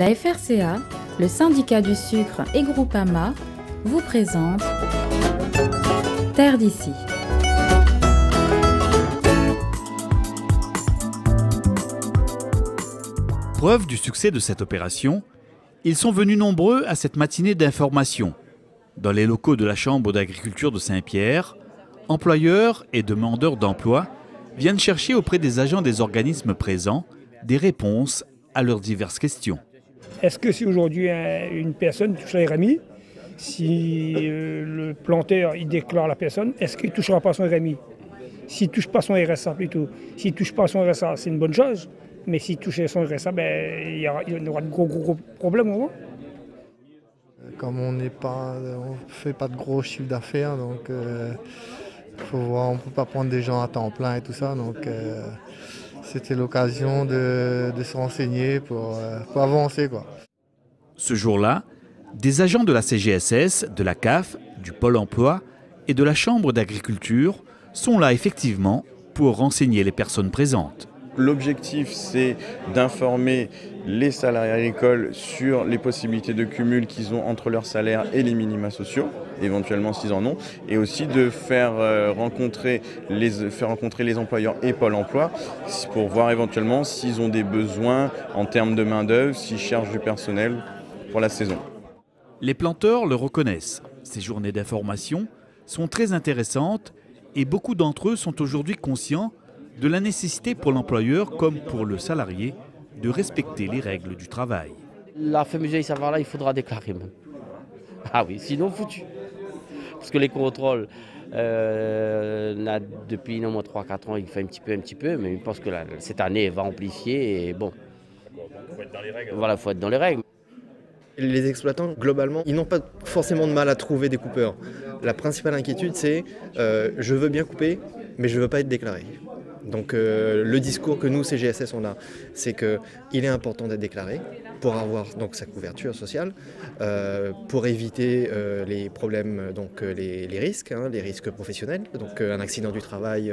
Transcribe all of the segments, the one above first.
La FRCA, le syndicat du sucre et Groupama vous présente Terre d'ici. Preuve du succès de cette opération, ils sont venus nombreux à cette matinée d'information. Dans les locaux de la Chambre d'agriculture de Saint-Pierre, employeurs et demandeurs d'emploi viennent chercher auprès des agents des organismes présents des réponses à leurs diverses questions. Est-ce que si aujourd'hui une personne touche la RMI, si le planteur il déclare la personne, est-ce qu'il ne touchera pas son RMI? S'il ne touche pas son RSA plutôt. S'il ne touche pas son RSA, c'est une bonne chose. Mais s'il touche son RSA, il y aura de gros problèmes au moins. Comme on ne fait pas de gros chiffre d'affaires, donc faut voir, on ne peut pas prendre des gens à temps plein et tout ça. Donc c'était l'occasion de se renseigner pour avancer, quoi. Ce jour-là, des agents de la CGSS, de la CAF, du Pôle emploi et de la Chambre d'agriculture sont là effectivement pour renseigner les personnes présentes. L'objectif, c'est d'informer les salariés agricoles sur les possibilités de cumul qu'ils ont entre leur salaire et les minima sociaux, éventuellement s'ils en ont, et aussi de faire rencontrer les employeurs et Pôle emploi pour voir éventuellement s'ils ont des besoins en termes de main-d'œuvre, s'ils cherchent du personnel pour la saison. Les planteurs le reconnaissent. Ces journées d'information sont très intéressantes et beaucoup d'entre eux sont aujourd'hui conscients de la nécessité pour l'employeur comme pour le salarié de respecter les règles du travail. La fameuse savoir-là, il faudra déclarer même. Ah oui, sinon foutu. Parce que les contrôles, depuis au moins 3-4 ans, il fait un petit peu, mais je pense que cette année va amplifier et bon. Il faut être dans les règles. Voilà, il faut être dans les règles. Les exploitants, globalement, ils n'ont pas forcément de mal à trouver des coupeurs. La principale inquiétude, c'est je veux bien couper, mais je ne veux pas être déclaré. Donc le discours que nous, CGSS, on a, c'est qu'il est important d'être déclaré pour avoir donc, sa couverture sociale, pour éviter les problèmes, donc les risques, les risques professionnels. Donc un accident du travail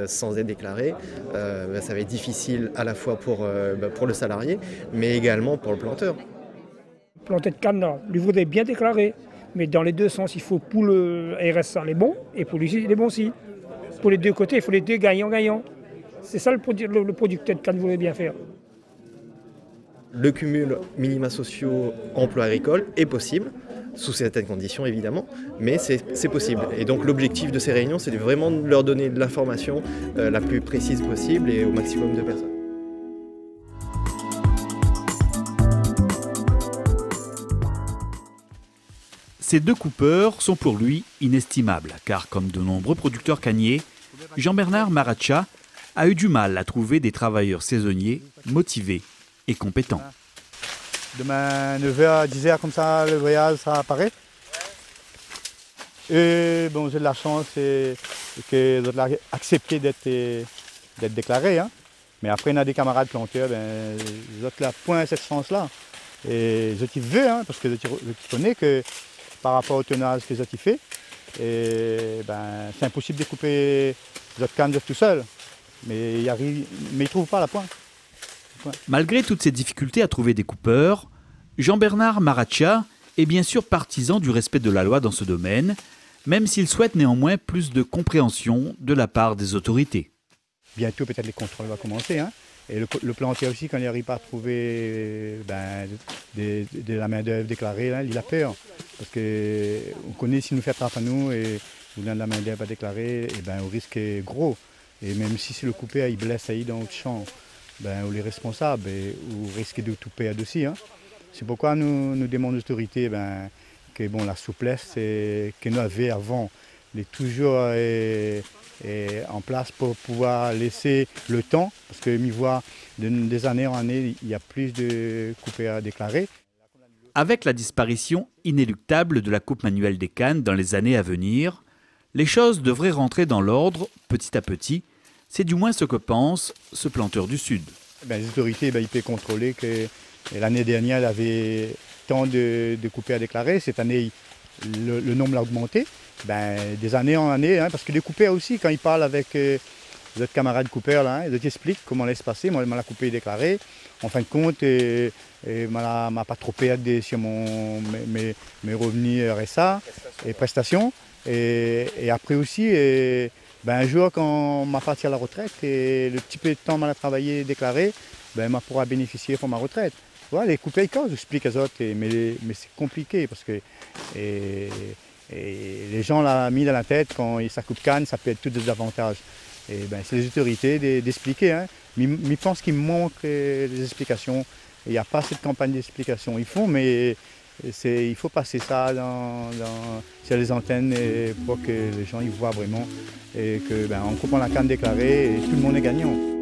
sans être déclaré, ça va être difficile à la fois pour le salarié, mais également pour le planteur. Planter de canne, là, lui voudrait bien déclarer, mais dans les deux sens, il faut pour le RSA les bons et pour lui les bons aussi. Pour les deux côtés, il faut les deux gagnants-gagnants. C'est ça le producteur de canne voulait bien faire. Le cumul minima sociaux emploi agricole est possible, sous certaines conditions évidemment, mais c'est possible. Et donc l'objectif de ces réunions, c'est vraiment de leur donner de l'information la plus précise possible et au maximum de personnes. Ces deux coupeurs sont pour lui inestimables, car comme de nombreux producteurs canniers, Jean-Bernard Maracha a eu du mal à trouver des travailleurs saisonniers motivés et compétents. Demain, 9h à 10h, comme ça, le voyage, ça apparaît. Et bon, j'ai de la chance que les autres ont accepté d'être déclarés. Hein. Mais après, on a des camarades planteurs, les autres n'ont point cette chance-là. Et je veux, hein, parce que je connais que par rapport au tonnage que j'ai fait, c'est impossible de couper les autres cannes tout seul. Mais ils ne trouvent pas la pointe. Malgré toutes ces difficultés à trouver des coupeurs, Jean-Bernard Maracha est bien sûr partisan du respect de la loi dans ce domaine, même s'il souhaite néanmoins plus de compréhension de la part des autorités. Bientôt, peut-être les contrôles vont commencer. Hein. Et le plantier aussi, quand il n'arrive pas à trouver de la main-d'œuvre déclarée, là, il a peur. Parce qu'on connaît s'il nous fait attraper à nous et nous donne la main-d'œuvre à déclarer, le risque est gros. Et même si c'est le coupé, il blesse dans le champ, on est responsable et on risque de tout perdre aussi. Hein. C'est pourquoi nous demandons aux autorités que la souplesse que nous avions avant est toujours en place pour pouvoir laisser le temps, parce que m'y voit des années en année, il y a plus de coupés à déclarer. Avec la disparition inéluctable de la coupe manuelle des cannes dans les années à venir, les choses devraient rentrer dans l'ordre petit à petit. C'est du moins ce que pense ce planteur du Sud. Les autorités, ils peuvent contrôler que l'année dernière, il avait tant de coupés à déclarer. Cette année, le nombre a augmenté. Des années en année, hein, parce que les coupés aussi, quand ils parlent avec les autres camarades coupeurs, là, ils t'expliquent comment laisse passer. Moi, je m'en ai coupé et déclaré. En fin de compte, je m'a pas trop perdu sur mes revenus RSA et prestations. Et après aussi, un jour, quand on m'a parti à la retraite, et le petit peu de temps qu'on a travaillé et déclaré, je pourrai bénéficier de ma retraite. Voilà, les coupés, quand j'explique aux autres, mais c'est compliqué parce que et les gens l'ont mis dans la tête, quand ça coupe canne, ça peut être tous des avantages. Et c'est les autorités d'expliquer. Hein. Mais je pense qu'il manque des explications. Il n'y a pas cette campagne d'explication. Ils font, mais il faut passer ça sur les antennes pour que les gens y voient vraiment. Et qu'on coupant la canne déclarée, et tout le monde est gagnant.